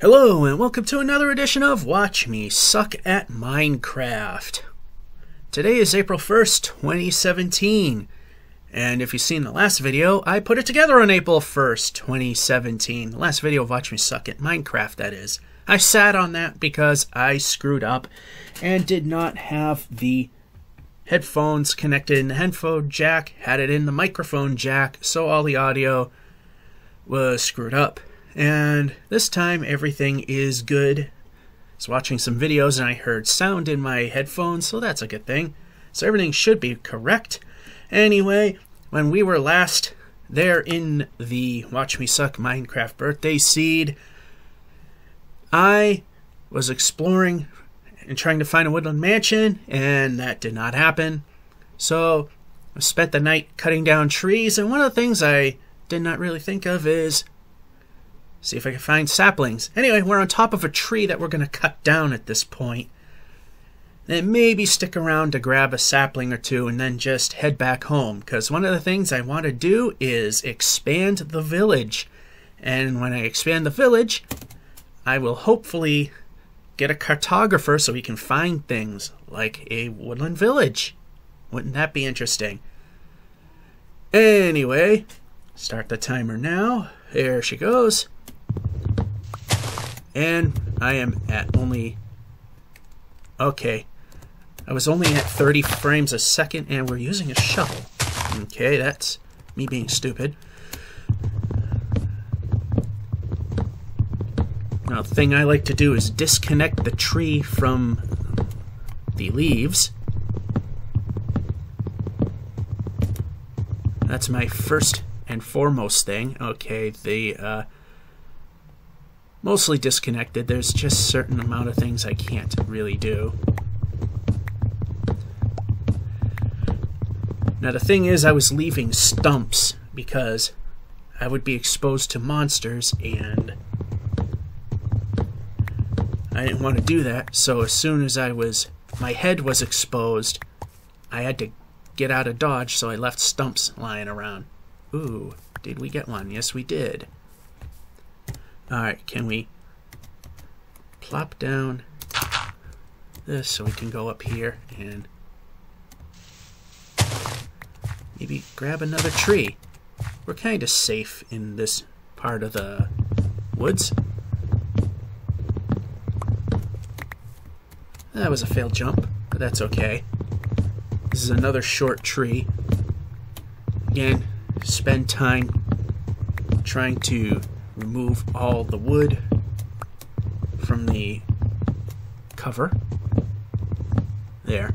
Hello and welcome to another edition of Watch Me Suck at Minecraft. Today is April 1st, 2017. And if you've seen the last video, I put it together on April 1st, 2017. The last video of Watch Me Suck at Minecraft, that is. I sat on that because I screwed up and did not have the headphones connected in the headphone jack, had it in the microphone jack, so all the audio was screwed up. And this time everything is good. I was watching some videos and I heard sound in my headphones, so that's a good thing. So everything should be correct. Anyway, when we were last there in the Watch Me Suck Minecraft birthday seed, I was exploring and trying to find a woodland mansion, and that did not happen. So I spent the night cutting down trees, and one of the things I did not really think of is see if I can find saplings. Anyway, we're on top of a tree that we're going to cut down at this point. Then maybe stick around to grab a sapling or two and then just head back home. Because one of the things I want to do is expand the village. And when I expand the village, I will hopefully get a cartographer so we can find things like a woodland village. Wouldn't that be interesting? Anyway, start the timer now. There she goes. And I am at only... okay. I was only at 30 frames a second, and we're using a shovel. Okay, that's me being stupid. Now, the thing I like to do is disconnect the tree from the leaves. That's my first and foremost thing. Okay, the... mostly disconnected. There's just a certain amount of things I can't really do. Now the thing is, I was leaving stumps because I would be exposed to monsters and I didn't want to do that. So as soon as my head was exposed, I had to get out of Dodge, so I left stumps lying around. Ooh, did we get one? Yes, we did. Alright, can we plop down this so we can go up here and maybe grab another tree? We're kind of safe in this part of the woods. That was a failed jump, but that's okay. This is another short tree. Again, spend time trying to remove all the wood from the cover. There.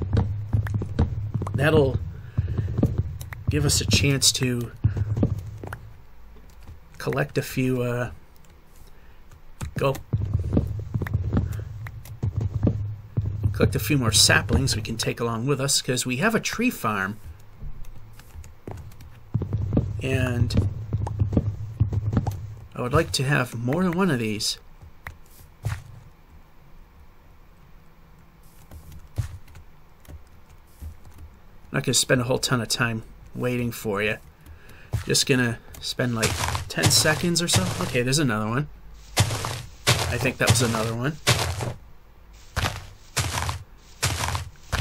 That'll give us a chance to collect a few, collect a few more saplings we can take along with us, because we have a tree farm. And I would like to have more than one of these. I'm not going to spend a whole ton of time waiting for you. Just going to spend like 10 seconds or so. Okay, there's another one. I think that was another one.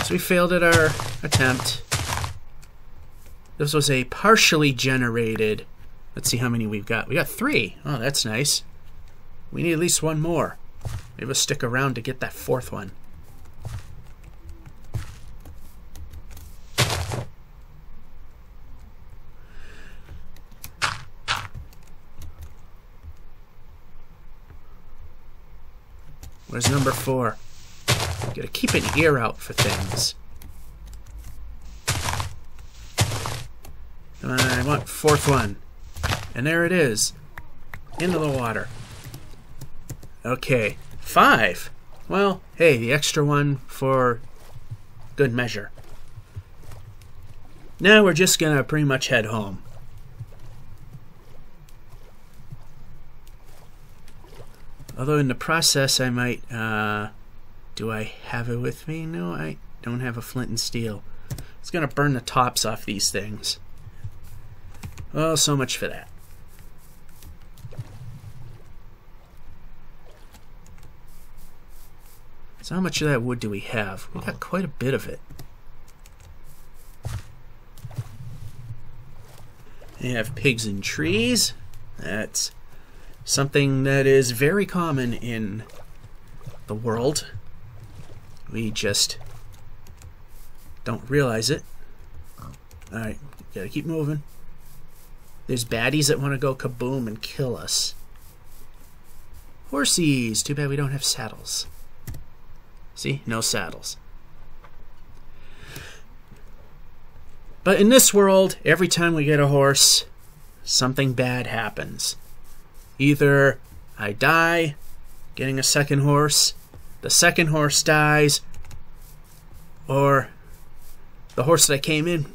So we failed at our attempt. This was a partially generated... let's see how many we've got. We got 3. Oh, that's nice. We need at least one more. Maybe we'll stick around to get that 4th one. Where's number 4? Gotta keep an ear out for things. Come on, I want 4th one. And there it is. Into the water. Okay. 5. Well, hey, the extra one for good measure. Now we're just gonna pretty much head home. Although in the process I might, do I have it with me? No, I don't have a flint and steel. It's gonna burn the tops off these things. Well, so much for that. So how much of that wood do we have? We got quite a bit of it. We have pigs in trees. That's something that is very common in the world. We just don't realize it. Alright, gotta keep moving. There's baddies that want to go kaboom and kill us. Horsies! Too bad we don't have saddles. See? No saddles. But in this world, every time we get a horse, something bad happens. Either I die getting a second horse, the second horse dies, or the horse that I came in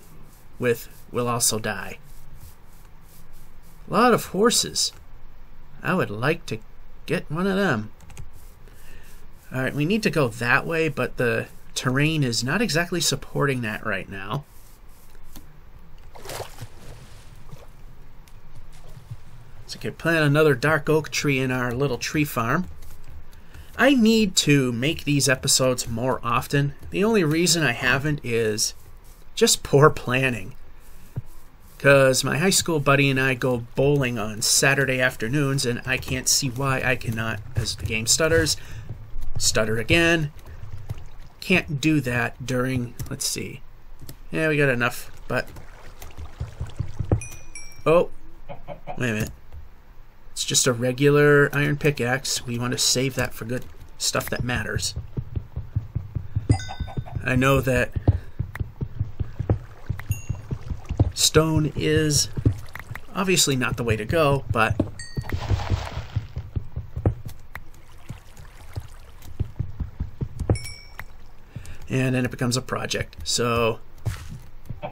with will also die. A lot of horses. I would like to get one of them. Alright, we need to go that way, but the terrain is not exactly supporting that right now. So I could plant another dark oak tree in our little tree farm. I need to make these episodes more often. The only reason I haven't is just poor planning. Because my high school buddy and I go bowling on Saturday afternoons, and I can't see why I cannot, as the game stutters, stutter again. Can't do that during, let's see. Yeah, we got enough, but... Oh, wait a minute. It's just a regular iron pickaxe. We want to save that for good stuff that matters. I know that stone is obviously not the way to go, but and then it becomes a project. So you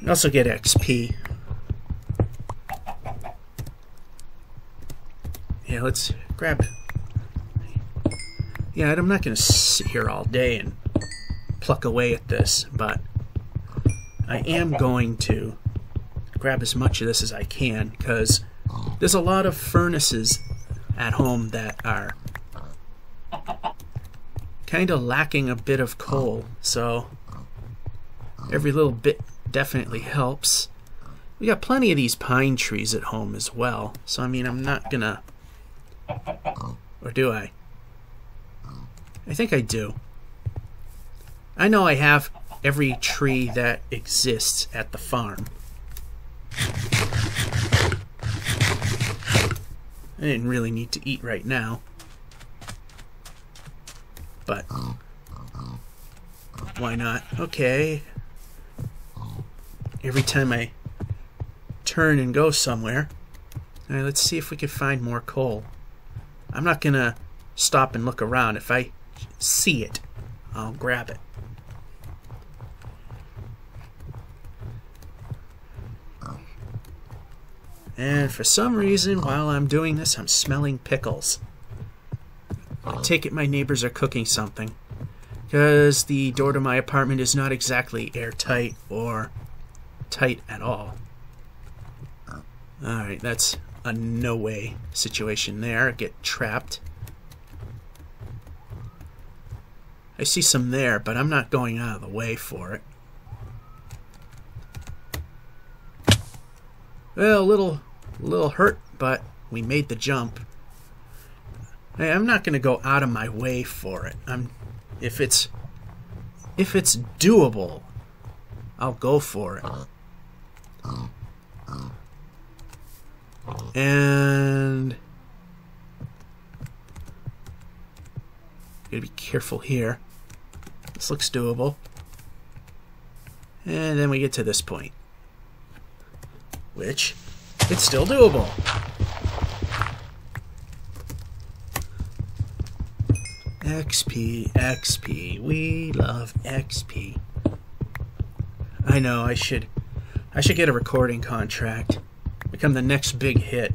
also get XP. Yeah, let's grab. Yeah, I'm not going to sit here all day and pluck away at this, but I am going to grab as much of this as I can, because there's a lot of furnaces at home that are kind of lacking a bit of coal, so every little bit definitely helps. We got plenty of these pine trees at home as well, so I mean, I'm not gonna... Or do I? I think I do. I know I have every tree that exists at the farm. I didn't really need to eat right now. But why not? Okay. Every time I turn and go somewhere. Alright, let's see if we can find more coal. I'm not gonna stop and look around. If I see it, I'll grab it. And for some reason, while I'm doing this, I'm smelling pickles. I take it my neighbors are cooking something, because the door to my apartment is not exactly airtight or tight at all. Alright, that's a no-way situation there. Get trapped. I see some there, but I'm not going out of the way for it. Well, a little hurt, but we made the jump. Hey, I'm not going to go out of my way for it. If it's doable, I'll go for it. And gotta be careful here. This looks doable. And then we get to this point, which it's still doable. XP, XP. We love XP. I know, I should get a recording contract. Become the next big hit.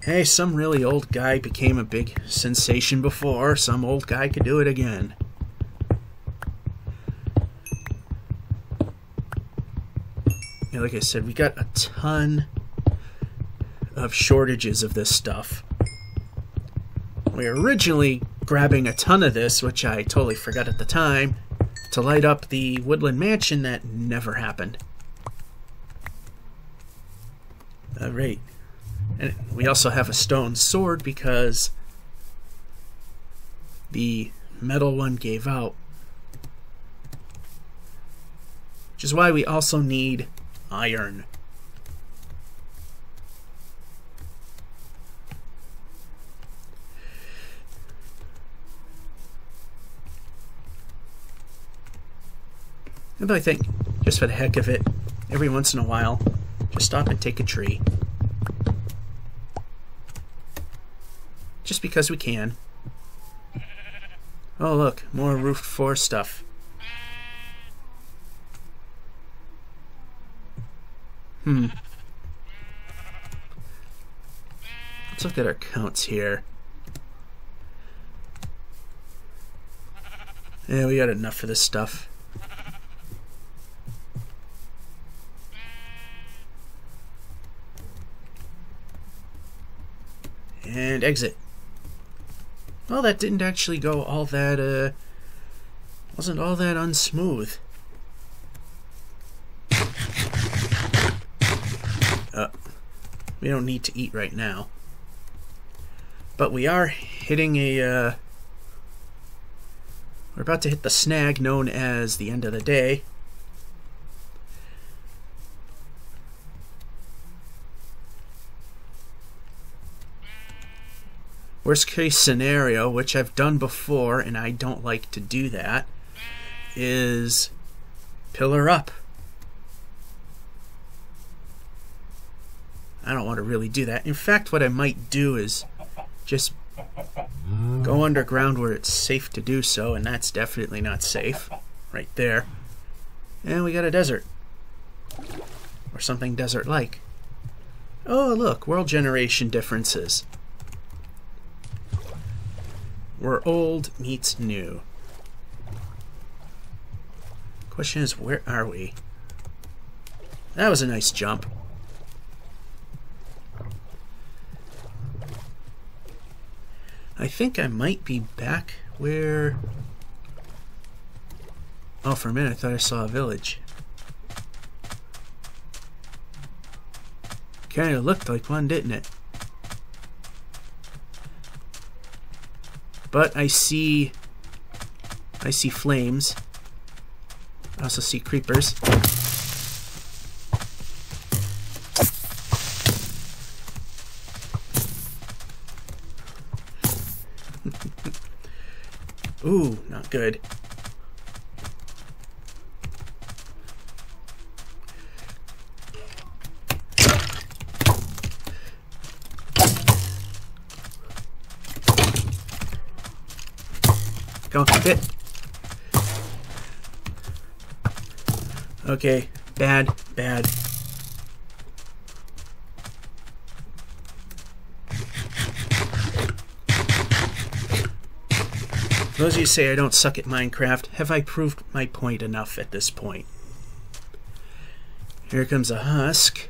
Hey, some really old guy became a big sensation before. Some old guy could do it again. Yeah, like I said, we got a ton of shortages of this stuff. We were originally grabbing a ton of this, which I totally forgot at the time, to light up the woodland mansion. That never happened. Alright. And we also have a stone sword because the metal one gave out. Which is why we also need iron. And I think, just for the heck of it, every once in a while, just stop and take a tree. Just because we can. Oh look, more roofed floor stuff. Let's look at our counts here. Yeah, we got enough for this stuff. And exit. Well, that didn't actually go all that, wasn't all that unsmooth. We don't need to eat right now. But we are hitting a, we're about to hit the snag known as the end of the day. Worst case scenario, which I've done before and I don't like to do that, is pillar up. I don't want to really do that. In fact, what I might do is just go underground where it's safe to do so, and that's definitely not safe. Right there. And we got a desert. Or something desert-like. Oh, look, world generation differences. Where old meets new. Question is, where are we? That was a nice jump. I think I might be back where... Oh, for a minute I thought I saw a village. Kinda looked like one, didn't it? But I see flames. I also see creepers. Ooh, not good. Go, hit. Okay, bad, bad. For those of you who say I don't suck at Minecraft, have I proved my point enough at this point? Here comes a husk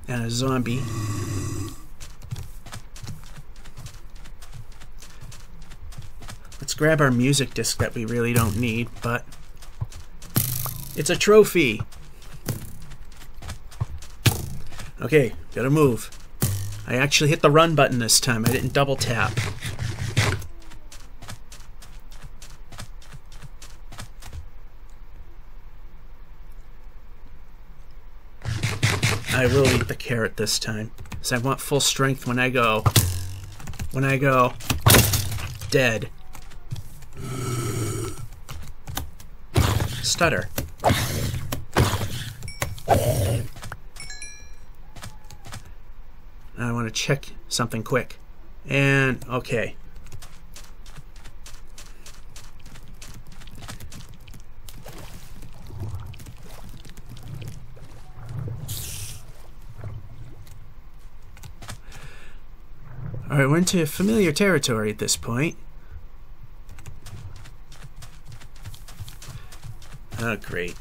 and a zombie. Let's grab our music disc that we really don't need, but it's a trophy. Okay, gotta move. I actually hit the run button this time. I didn't double tap. I will eat the carrot this time, because I want full strength when I go. When I go. Dead. Stutter. I want to check something quick. And, okay. Alright, we're into familiar territory at this point. Oh, great.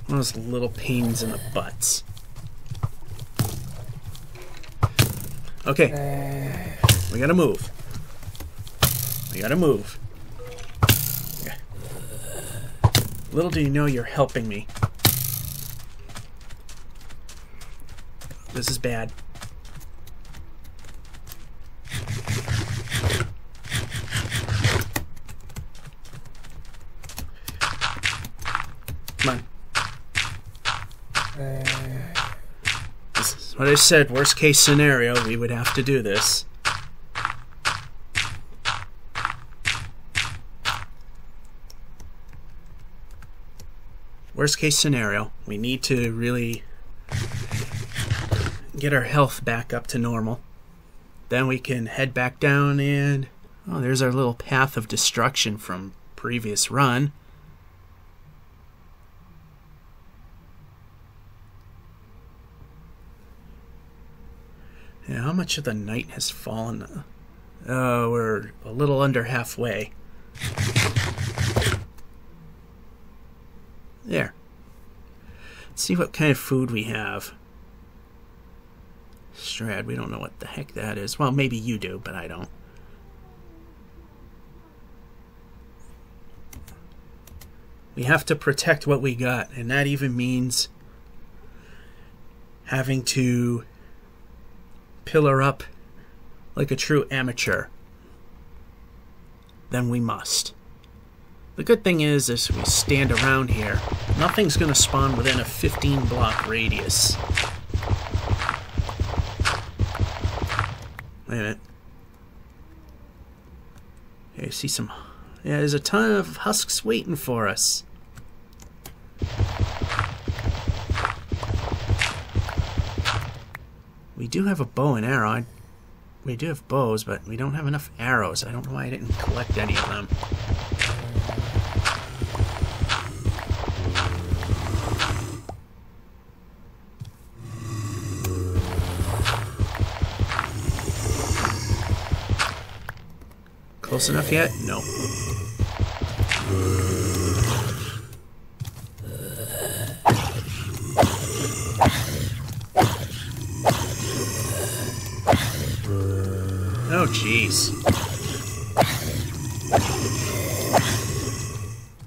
One of those little pains in the butts. Okay. We gotta move. We gotta move. Okay. Little do you know you're helping me. This is bad. Come on. This is what I said. Worst case scenario, we would have to do this. Worst case scenario, we need to really get our health back up to normal. Then we can head back down and... oh, there's our little path of destruction from previous run. Yeah, how much of the night has fallen? We're a little under halfway. There. Let's see what kind of food we have. Strad, we don't know what the heck that is. Well, maybe you do, but I don't. We have to protect what we got, and that even means having to pillar up like a true amateur. Then we must. The good thing is we stand around here, nothing's going to spawn within a 15-block radius. Wait a minute. Okay, I see some... yeah, there's a ton of husks waiting for us. We do have a bow and arrow. We do have bows, but we don't have enough arrows. I don't know why I didn't collect any of them. Close enough yet? No. Oh, jeez.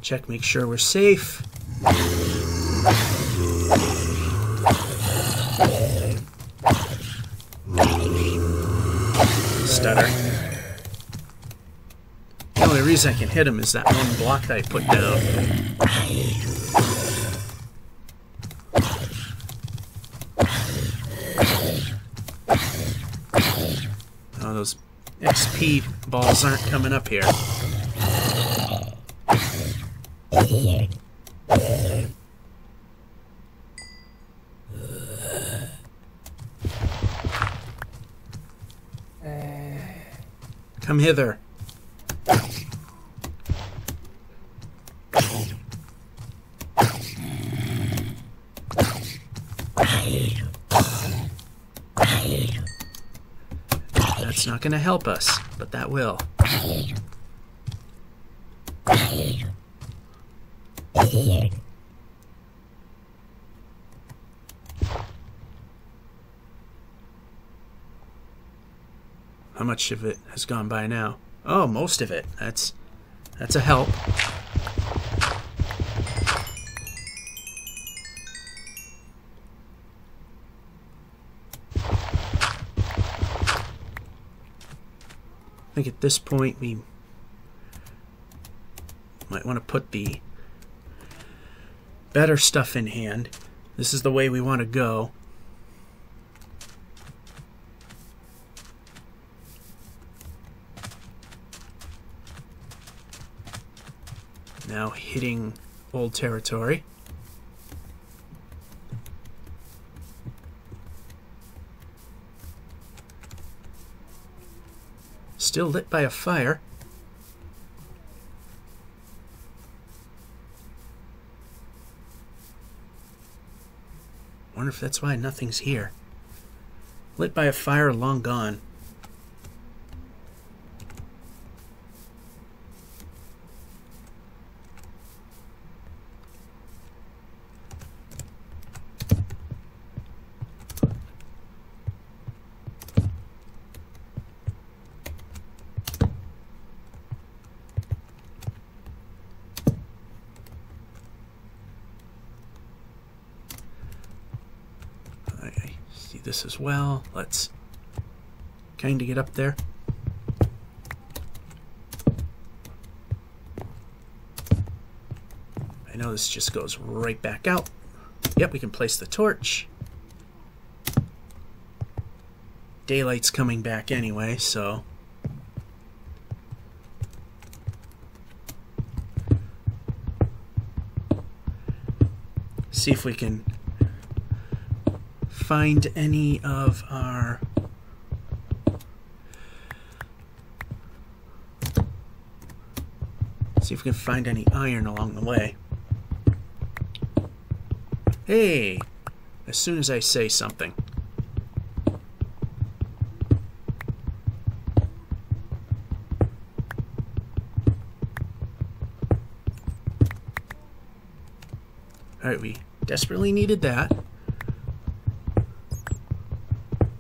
Check, make sure we're safe. Stutter. The only reason I can hit him is that one block that I put down. Oh, those XP balls aren't coming up here. Come hither. That's not going to help us, but that will. How much of it has gone by now? Oh, most of it. That's a help. I think at this point we might want to put the better stuff in hand. This is the way we want to go. Now hitting old territory. Still lit by a fire. Wonder if that's why nothing's here. Lit by a fire, long gone. do this as well. Let's kind of get up there. I know this just goes right back out. Yep, we can place the torch. Daylight's coming back anyway, so see if we can find any of our iron along the way. Hey, as soon as I say something. Alright, we desperately needed that.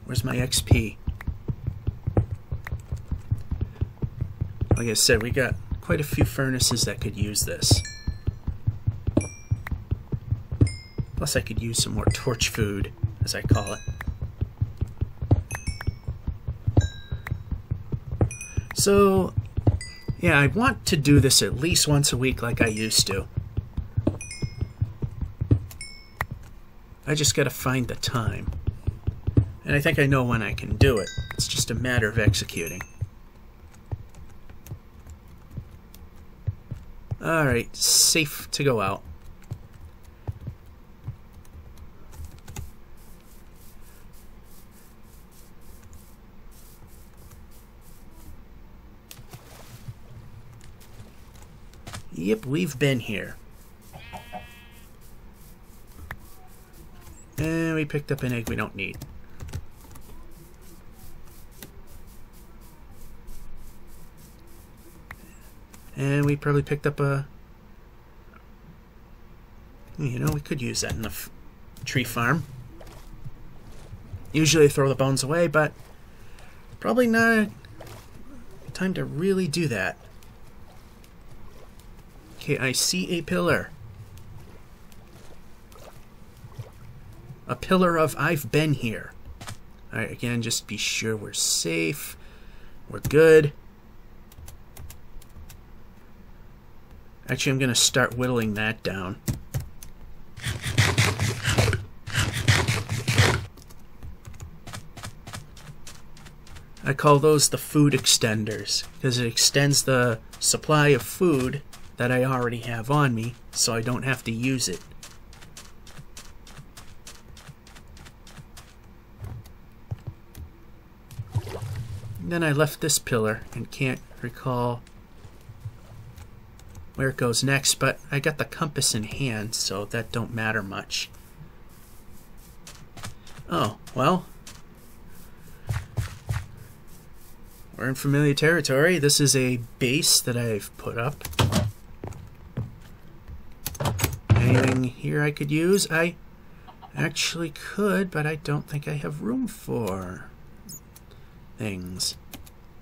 Where's my XP? Like I said, we got quite a few furnaces that could use this. Plus I could use some more torch food, as I call it. So, yeah, I want to do this at least once a week like I used to. I just gotta find the time. And I think I know when I can do it. It's just a matter of executing. Alright, safe to go out. Yep, we've been here. And we picked up an egg we don't need. And we probably picked up a... You know, we could use that in the tree farm. Usually I throw the bones away, but probably not time to really do that. Okay, I see a pillar. A pillar of I've been here. Alright, again, just be sure we're safe. We're good. Actually, I'm going to start whittling that down. I call those the food extenders, because it extends the supply of food that I already have on me, so I don't have to use it. And then I left this pillar and can't recall where it goes next, but I got the compass in hand, so that don't matter much. Oh, well, we're in familiar territory. This is a base that I've put up. Anything here I could use? I actually could, but I don't think I have room for things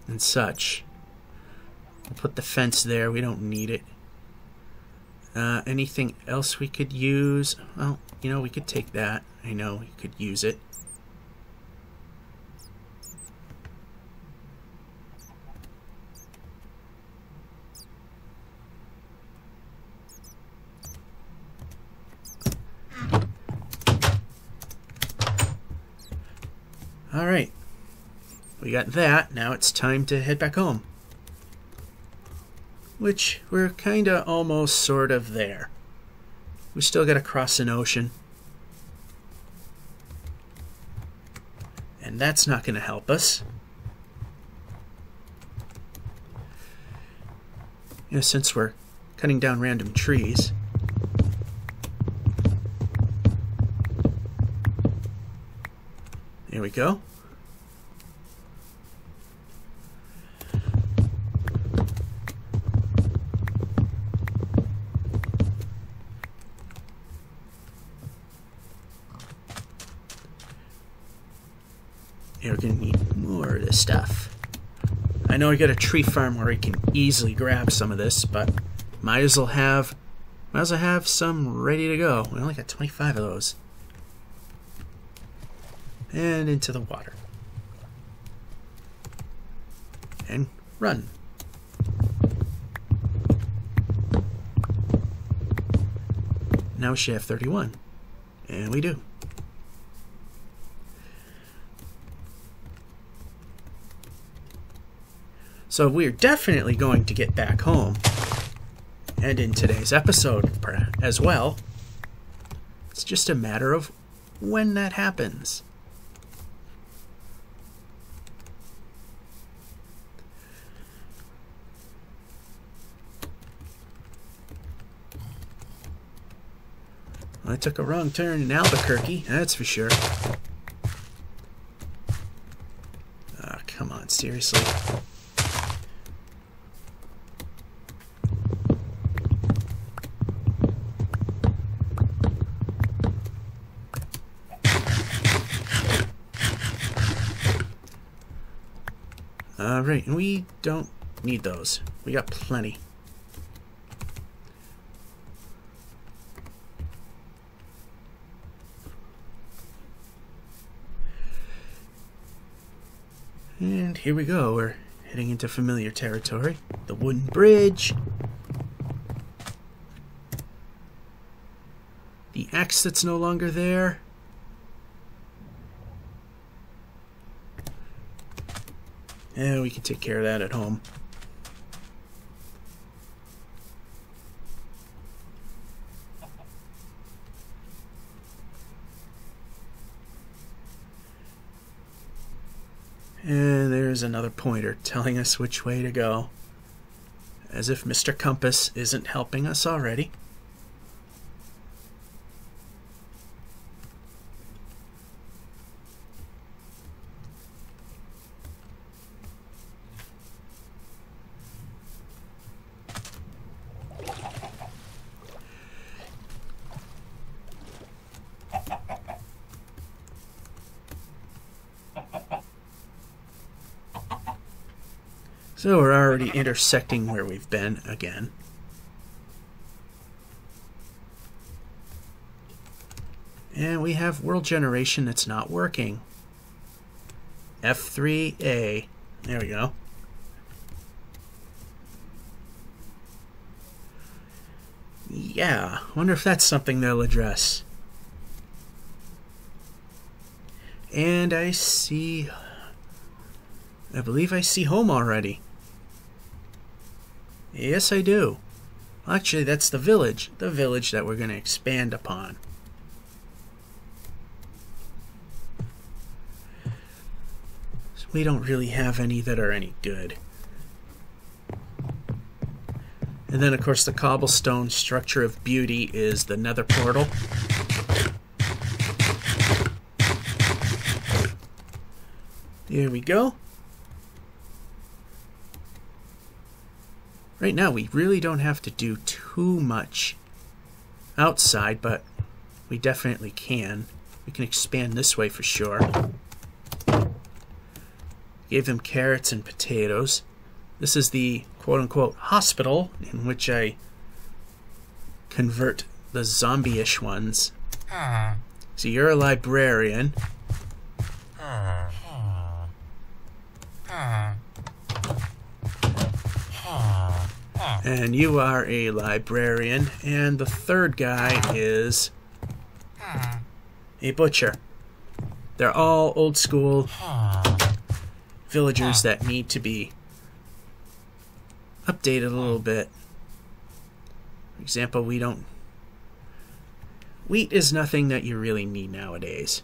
and such. We'll put the fence there. We don't need it. Anything else we could use? Well, you know, we could take that. I know we could use it. Alright, we got that. Now it's time to head back home. Which, we're kinda almost sort of there. We still gotta cross an ocean. And that's not gonna help us. You know, since we're cutting down random trees. There we go. Yeah, we're gonna need more of this stuff. I know I got a tree farm where I can easily grab some of this, but might as well have some ready to go. We only got 25 of those. And into the water. And run. Now we should have 31. And we do. So we're definitely going to get back home. And in today's episode as well. It's just a matter of when that happens. I took a wrong turn in Albuquerque, that's for sure. Ah, come on, seriously. Alright, and we don't need those. We got plenty. And here we go. We're heading into familiar territory. The wooden bridge. The axe that's no longer there. And we can take care of that at home. And there's another pointer telling us which way to go. As if Mr. Compass isn't helping us already. So we're already intersecting where we've been again. And we have world generation that's not working. F3A. There we go. Yeah, wonder if that's something they'll address. And I believe I see home already. Yes, I do. Actually, that's the village that we're going to expand upon. So we don't really have any that are any good. And then, of course, the cobblestone structure of beauty is the nether portal. There we go. Right now, we really don't have to do too much outside, but we definitely can. We can expand this way for sure. Gave them carrots and potatoes. This is the quote-unquote hospital in which I convert the zombie-ish ones. So you're a librarian. And you are a librarian, and the third guy is a butcher. They're all old school villagers that need to be updated a little bit. For example, wheat is nothing that you really need nowadays.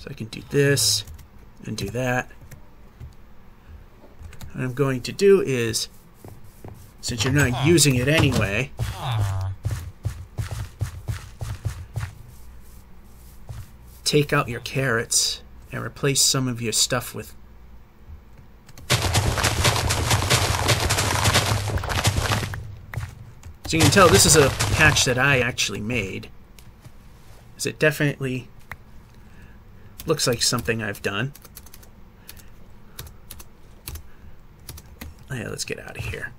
So I can do this and do that. What I'm going to do is, since you're not using it anyway, take out your carrots and replace some of your stuff with so you can tell this is a patch that I actually made, as it definitely looks like something I've done. Yeah, let's get out of here.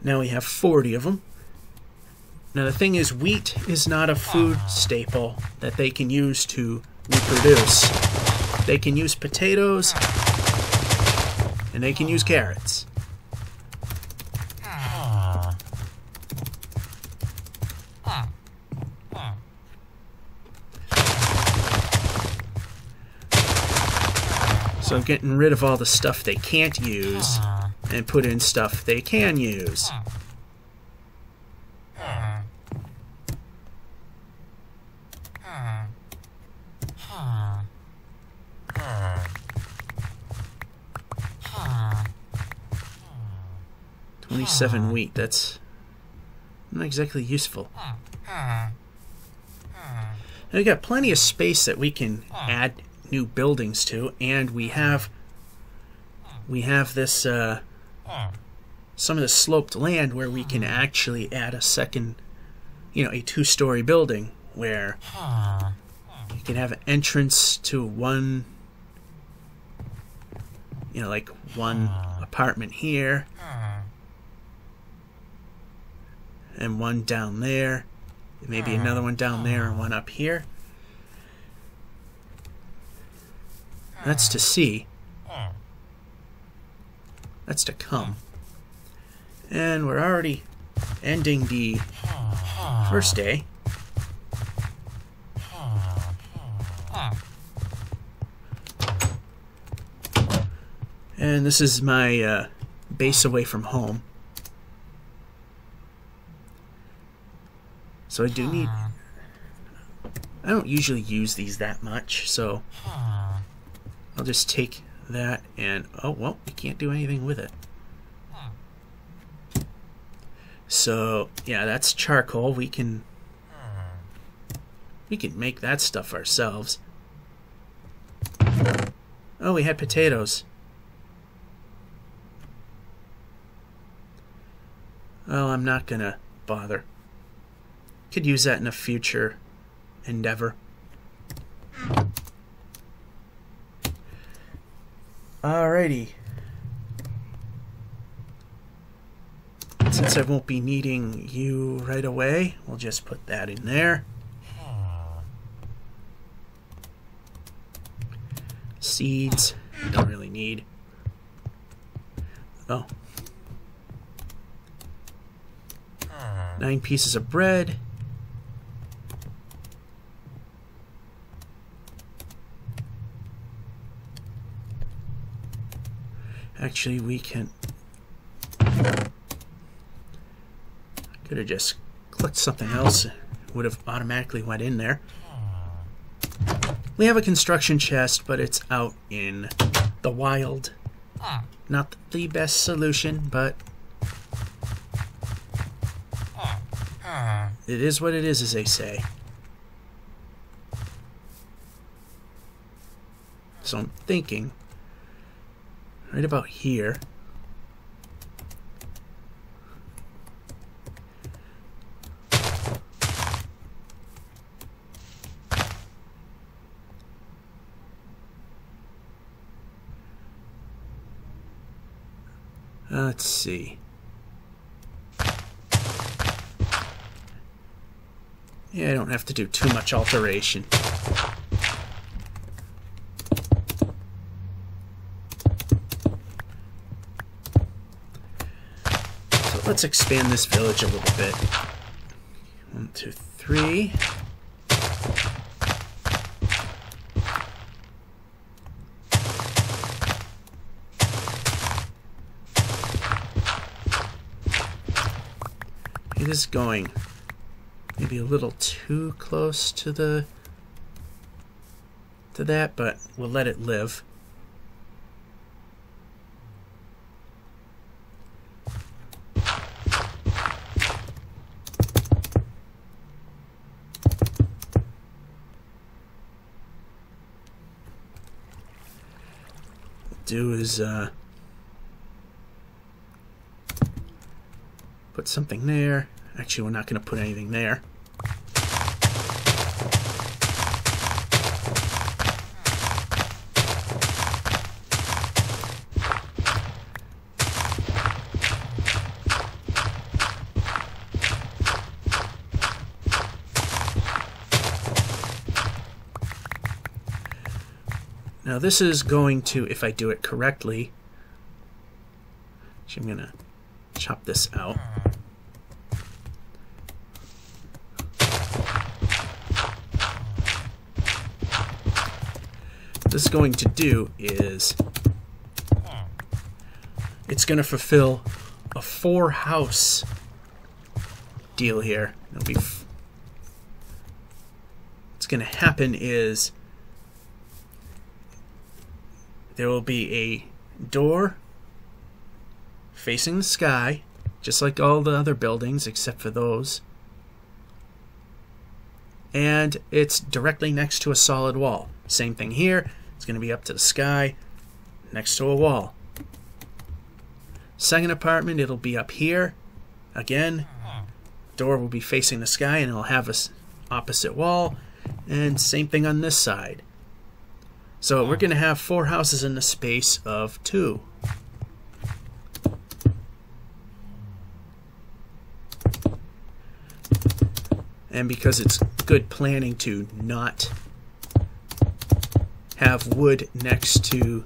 Now we have 40 of them. Now the thing is, wheat is not a food staple that they can use to reproduce. They can use potatoes, and they can use carrots. So I'm getting rid of all the stuff they can't use and put in stuff they can use. $27 wheat, that's not exactly useful. Now we got plenty of space that we can add new buildings to, and we have this some of the sloped land where we can actually add a second, a 2-story building where you can have an entrance to one, like one apartment here and one down there, maybe another one down there and one up here. That's to see. That's to come. And we're already ending the first day. And this is my base away from home. So I do need... I don't usually use these that much, so I'll just take that and... oh, well, we can't do anything with it. So, yeah, that's charcoal. We can make that stuff ourselves. Oh, we had potatoes. Well, I'm not gonna bother. Could use that in a future endeavor. Alrighty. Since I won't be needing you right away, we'll just put that in there. Seeds, don't really need. Oh. 9 pieces of bread. Actually, we can... could have just clicked something else. It would have automatically went in there. We have a construction chest, but it's out in the wild. Not the best solution, but it is what it is, as they say. So I'm thinking right about here. Let's see. Yeah, I don't have to do too much alteration. So let's expand this village a little bit. 1, 2, 3. It is going maybe a little too close to that, but we'll let it live. Do is put something there. Actually, we're not going to put anything there. Now this is going to, if I do it correctly, I'm going to chop this out. What this is going to do is it's going to fulfill a 4-house deal here. It'll be what's going to happen is there will be a door facing the sky, just like all the other buildings except for those. And it's directly next to a solid wall. Same thing here. It's going to be up to the sky, next to a wall. Second apartment, it'll be up here. Again, door will be facing the sky and it'll have a opposite wall. And same thing on this side. So we're going to have 4 houses in the space of 2. And because it's good planning to not have wood next to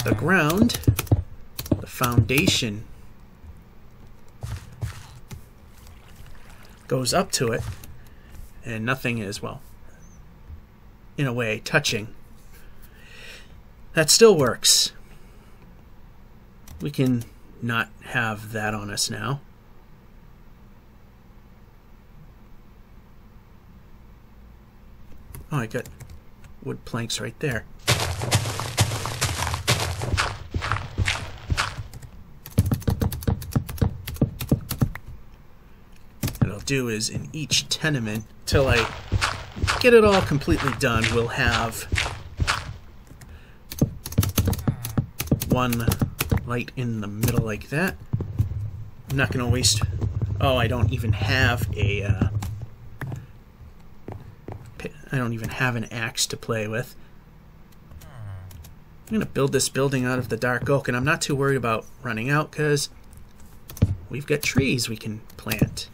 the ground, the foundation goes up to it, and nothing is, well, in a way, touching. That still works. We can not have that on us now. Oh, I got wood planks right there. What I'll do is in each tenement, till I get it all completely done, we'll have one light in the middle like that. I'm not going to waste... Oh, I don't even have a... I don't even have an axe to play with. I'm going to build this building out of the dark oak, and I'm not too worried about running out because we've got trees we can plant.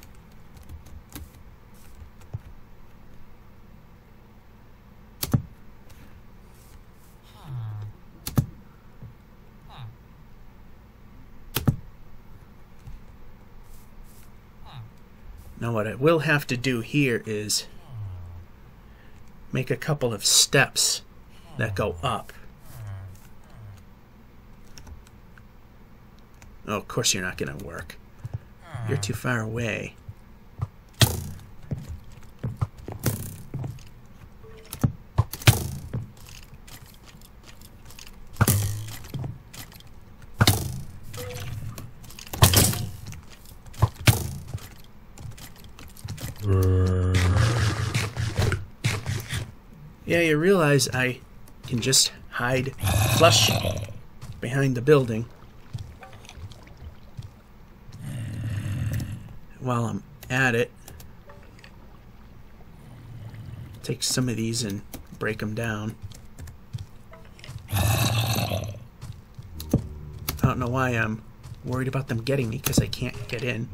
Now what I will have to do here is make a couple of steps that go up. Oh, of course you're not going to work. You're too far away. Yeah, you realize I can just hide flush behind the building while I'm at it. Take some of these and break them down. I don't know why I'm worried about them getting me, because I can't get in.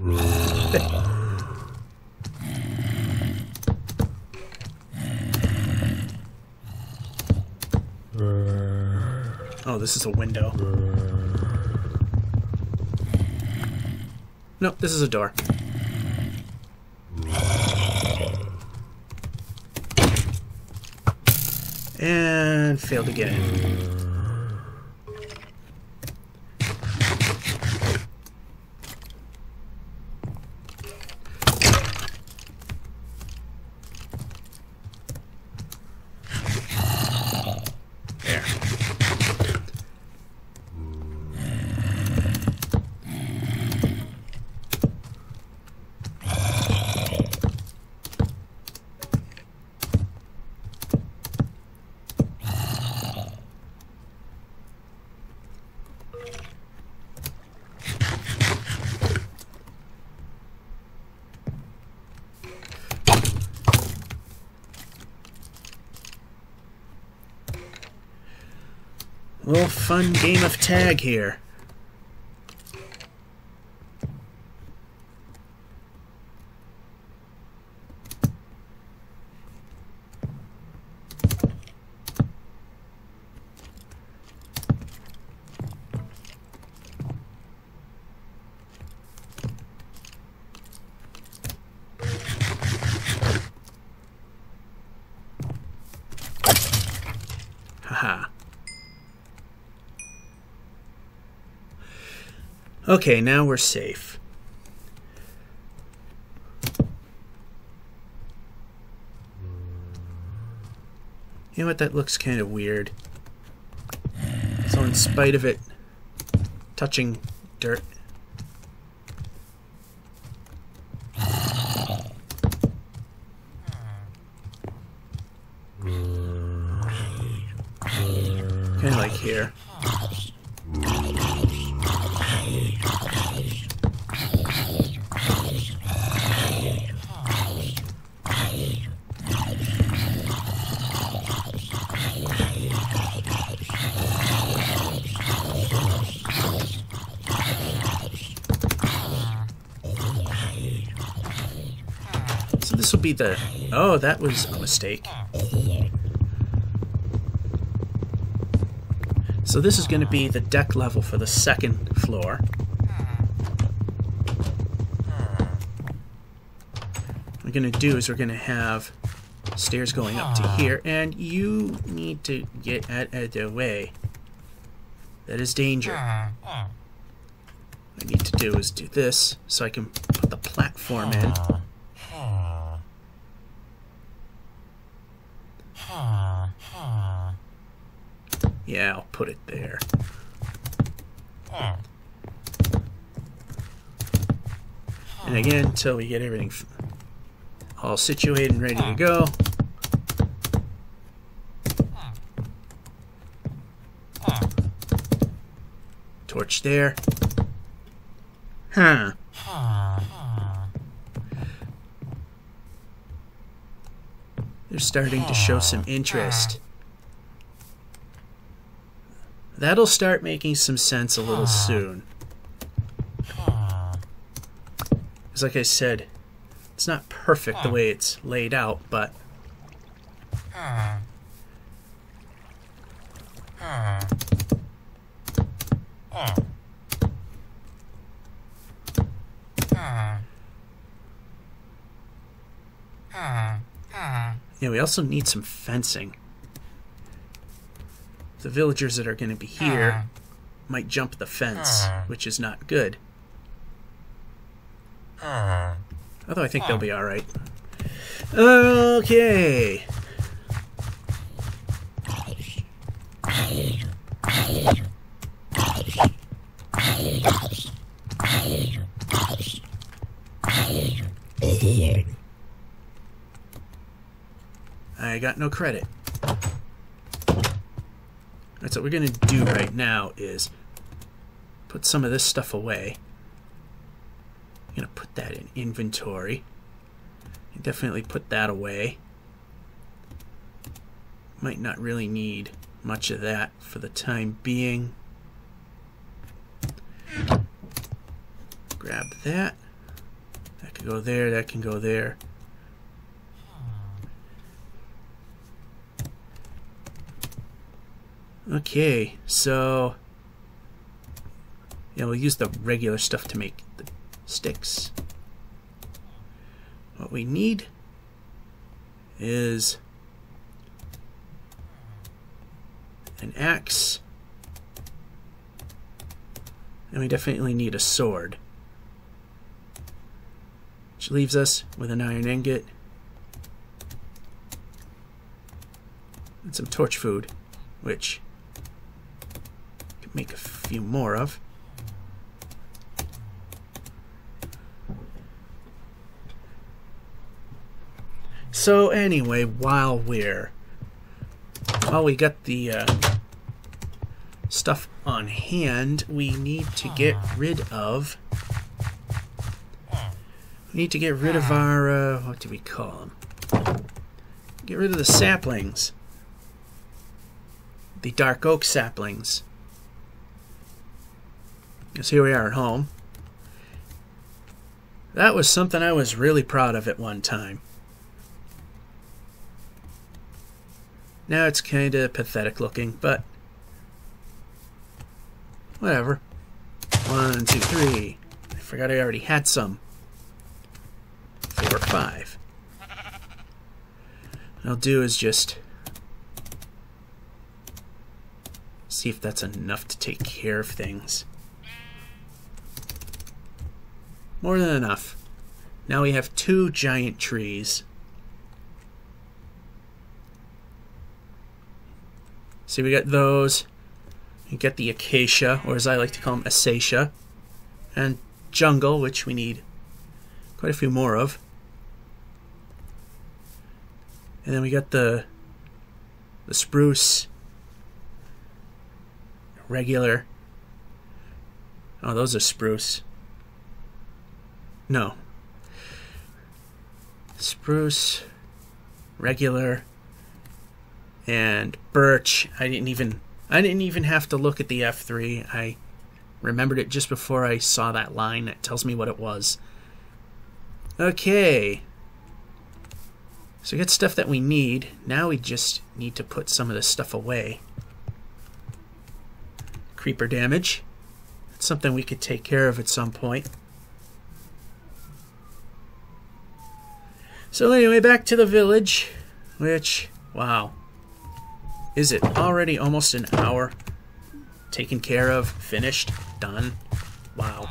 Oh, this is a window. Nope, this is a door. And failed to get in. A little fun game of tag here. Haha. Okay, now we're safe. You know what? That looks kind of weird. So in spite of it touching dirt, kind of like here. So this will be the... Oh, that was a mistake. So this is going to be the deck level for the second floor. What we're going to do is we're going to have stairs going up to here, and you need to get out of the way. That is danger. What I need to do is do this so I can put the platform in. Yeah, I'll put it there. And again, until we get everything all situated and ready to go. Torch there. Huh. They're starting to show some interest. That'll start making some sense a little soon. Because like I said, it's not perfect the way it's laid out, but... Yeah, we also need some fencing. The villagers that are going to be here might jump the fence, which is not good. Although I think they'll be alright. Okay. I got no credit. That's what we're going to do right now is put some of this stuff away. I'm going to put that in inventory. Definitely put that away. Might not really need much of that for the time being. Grab that. That can go there, that can go there. Okay, so yeah, we'll use the regular stuff to make the sticks. What we need is an axe, and we definitely need a sword, which leaves us with an iron ingot and some torch food, which make a few more of. So anyway, while we got the stuff on hand, we need to get rid of our what do we call them? Get rid of the saplings, the dark oak saplings. Because here we are at home. That was something I was really proud of at one time. Now it's kind of pathetic looking, but whatever. 1, 2, 3. I forgot I already had some. 4, 5. What I'll do is just See if that's enough to take care of things. More than enough. Now we have 2 giant trees. See, we got those. You get the acacia, or as I like to call them, acacia. And jungle, which we need quite a few more of. And then we got the spruce. Regular. Oh, those are spruce. No. Spruce, regular, and birch. I didn't even have to look at the F3. I remembered it just before I saw that line that tells me what it was. Okay. So we got stuff that we need. Now we just need to put some of this stuff away. Creeper damage. That's something we could take care of at some point. So anyway, back to the village, which, wow. Is it already almost an hour? Taken care of, finished, done. Wow.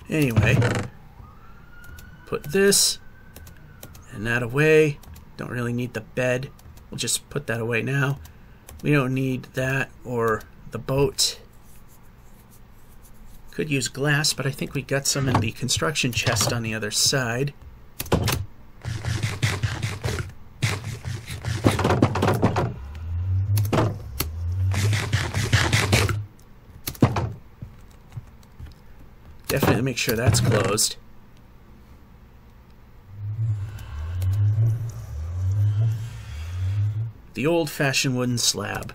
Anyway, put this and that away. Don't really need the bed. We'll just put that away now. We don't need that or the boat. Could use glass, but I think we got some in the construction chest on the other side. Definitely make sure that's closed. The old-fashioned wooden slab.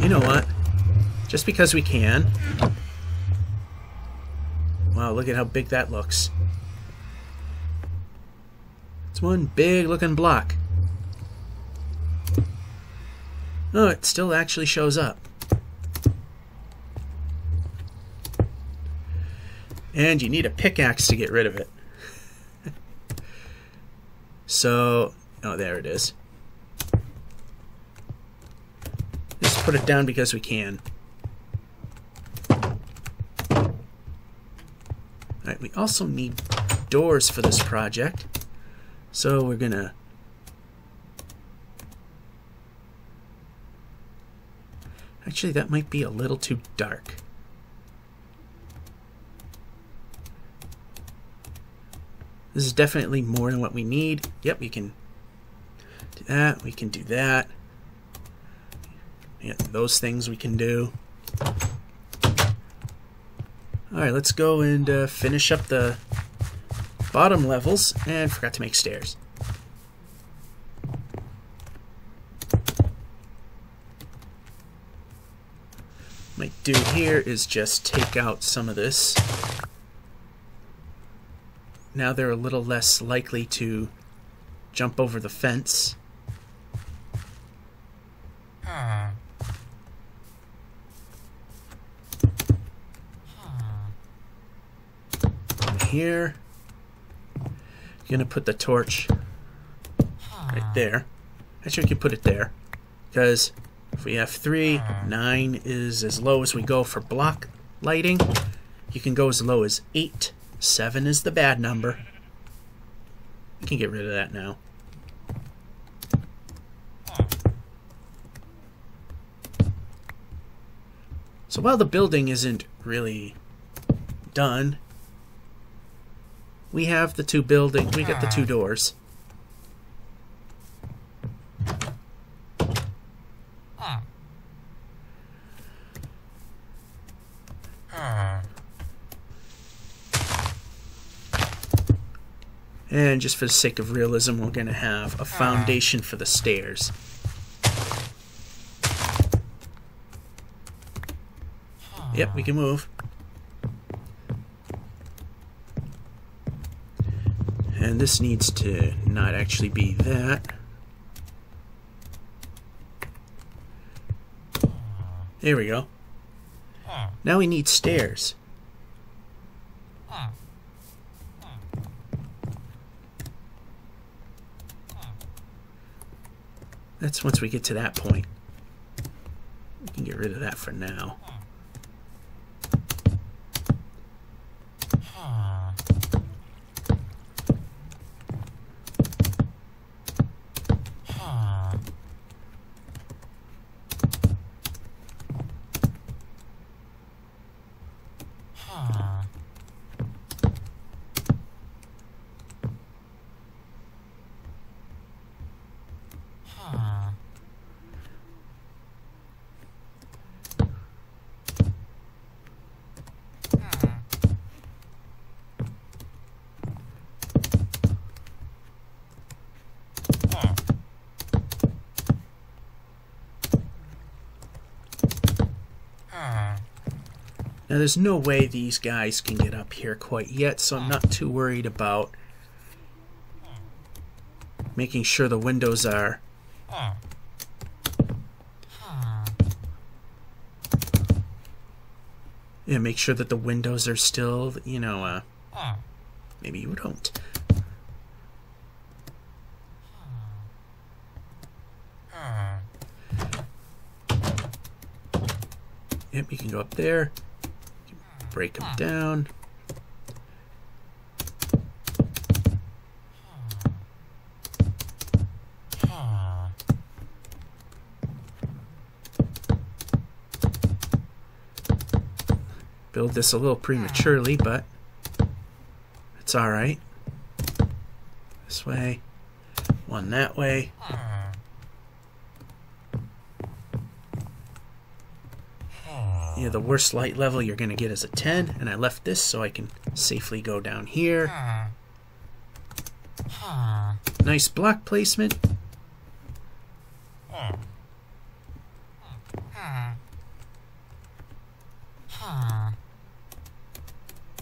You know what? Just because we can. Wow, look at how big that looks. It's one big looking block. Oh, it still actually shows up. And you need a pickaxe to get rid of it. So, oh, there it is. Just put it down because we can. Alright, we also need doors for this project. So we're gonna... Actually, that might be a little too dark. This is definitely more than what we need. Yep, we can do that. We can do that. Yeah, those things we can do. Alright, let's go and finish up the bottom levels. And forgot to make stairs. Might do here is just take out some of this. Now they're a little less likely to jump over the fence. Here, I'm gonna put the torch right there. Actually, we can put it there because if we have 3, 9 is as low as we go for block lighting. You can go as low as 8. 7 is the bad number. We can get rid of that now. So while the building isn't really done, we have the 2 buildings. We got the 2 doors. And just for the sake of realism, we're going to have a foundation for the stairs. Yep, we can move. And this needs to not actually be that. There we go. Now we need stairs. That's once we get to that point. We can get rid of that for now. Now there's no way these guys can get up here quite yet, so I'm not too worried about making sure the windows are make sure that the windows are still, you know, maybe you don't. Yep, you can go up there. Break them down. Build this a little prematurely, but it's all right. This way, one that way. Yeah, the worst light level you're going to get is a 10, and I left this so I can safely go down here. Nice block placement.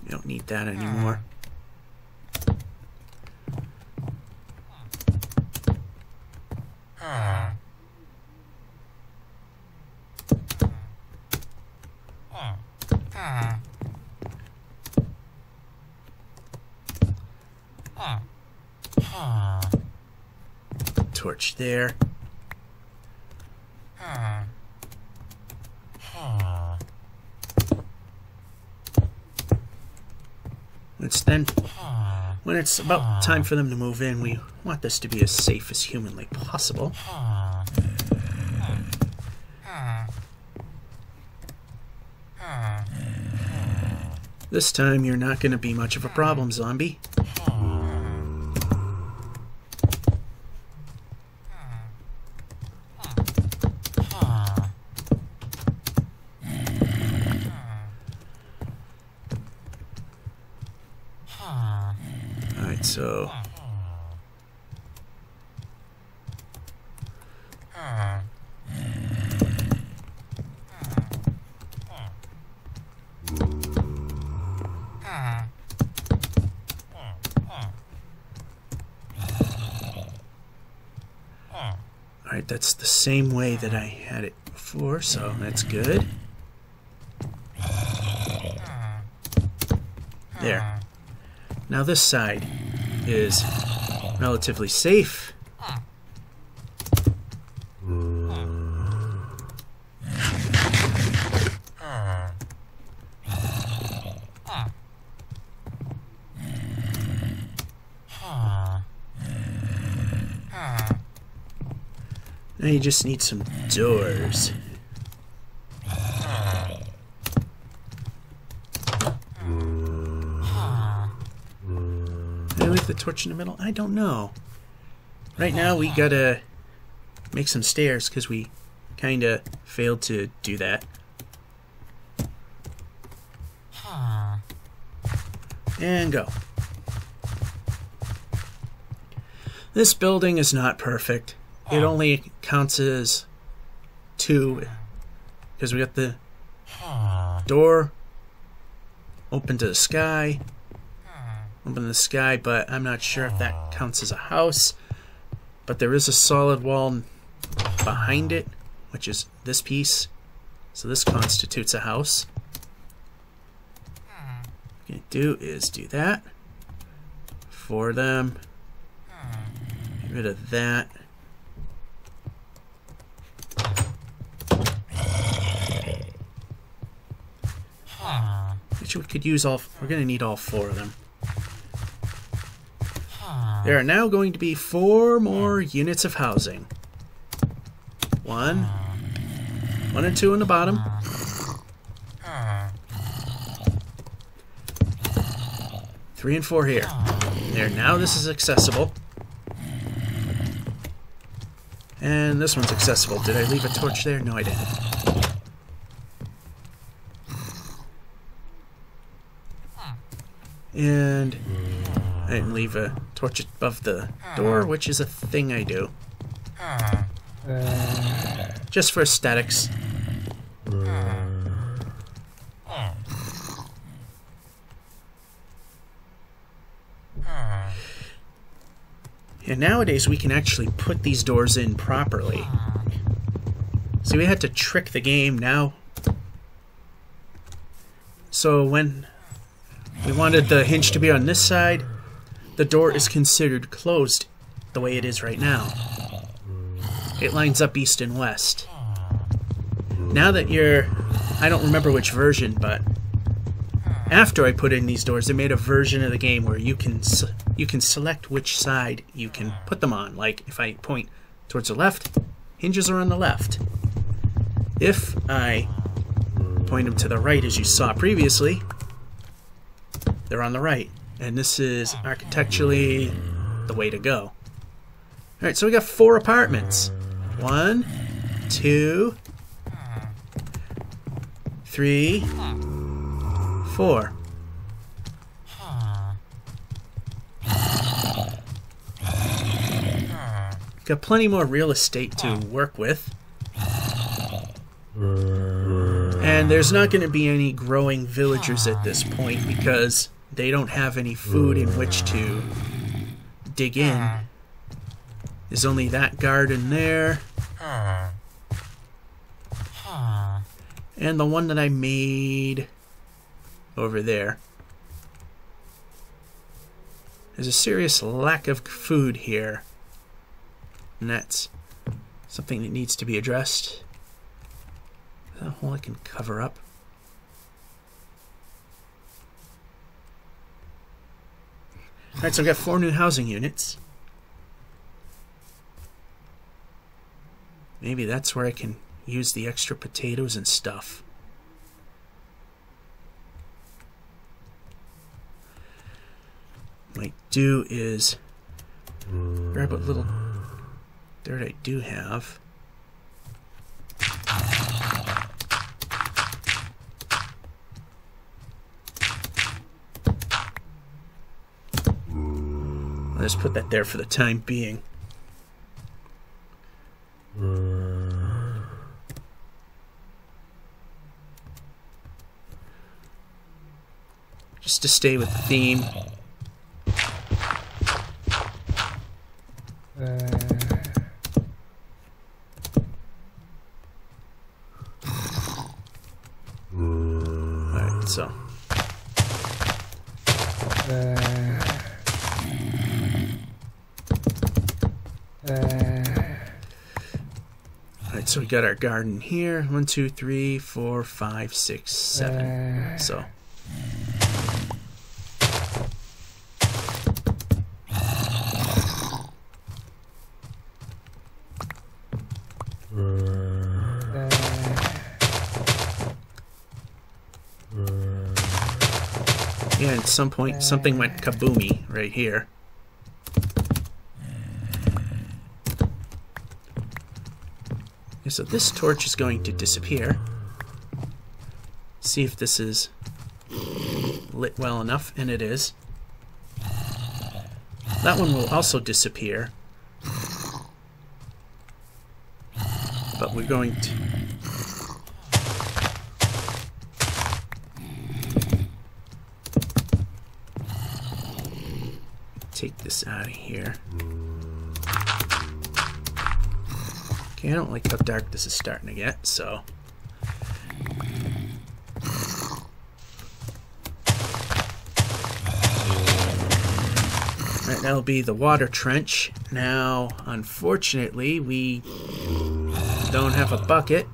You don't need that anymore. Torch there. When it's about time for them to move in, we want this to be as safe as humanly possible. This time you're not going to be much of a problem, zombie. Alright, so alright, that's the same way that I had it before, so that's good. There. Now this side is relatively safe. Now you just need some doors. Did I leave the torch in the middle? I don't know. Right now we gotta make some stairs because we kinda failed to do that. And go. This building is not perfect. It only counts as 2 because we got the door open to the sky. Open to the sky, but I'm not sure if that counts as a house. But there is a solid wall behind it, which is this piece. So this constitutes a house. What I'm going to do is do that. 4 of them. Get rid of that. Which we could use all. We're going to need all 4 of them. There are now going to be 4 more units of housing. 1 and 2 on the bottom. 3 and 4 here. There, now this is accessible. And this one's accessible. Did I leave a torch there? No, I didn't. And I didn't leave a torch above the door, which is a thing I do. Just for aesthetics. And nowadays we can actually put these doors in properly. See, we had to trick the game now. So when we wanted the hinge to be on this side, the door is considered closed the way it is right now. It lines up east and west. Now that I don't remember which version, but after I put in these doors, they made a version of the game where you can select which side you can put them on. Like if I point towards the left, hinges are on the left. If I point them to the right, as you saw previously, they're on the right. And this is architecturally the way to go. Alright, so we got 4 apartments. 1, 2, 3, 4. Got plenty more real estate to work with. And there's not going to be any growing villagers at this point because they don't have any food in which to dig in. There's only that garden there. And the one that I made over there. There's a serious lack of food here. And that's something that needs to be addressed. Is that a hole I can cover up? Alright, so I've got 4 new housing units. Maybe that's where I can use the extra potatoes and stuff. What I do is grab what little dirt I do have. I'll just put that there for the time being. Just to stay with the theme. Alright, so. Alright, so we got our garden here. 1, 2, 3, 4, 5, 6, 7. So. Yeah, at some point something went kaboomy right here. Okay, so this torch is going to disappear. See if this is lit well enough, and it is. That one will also disappear. But we're going to... take this out of here. Okay, I don't like how dark this is starting to get, so... Right, that'll be the water trench. Now, unfortunately, we don't have a bucket.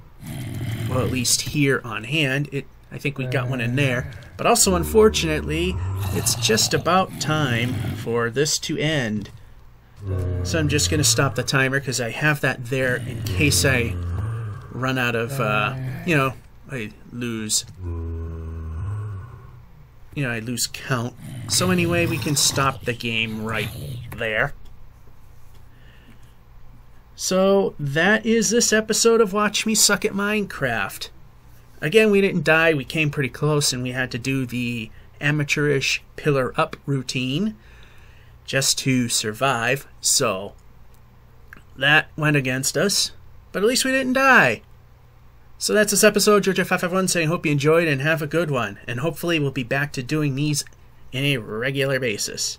Well, at least here on hand. I think we got one in there. But also, unfortunately, it's just about time for this to end. So I'm just going to stop the timer because I have that there in case I run out of, you know, I lose count. So anyway, we can stop the game right there. So that is this episode of Watch Me Suck at Minecraft. Again, we didn't die. We came pretty close, and we had to do the amateurish pillar up routine just to survive. So that went against us, but at least we didn't die. So that's this episode. Georgia551 saying, hope you enjoyed and have a good one. And hopefully we'll be back to doing these in a regular basis.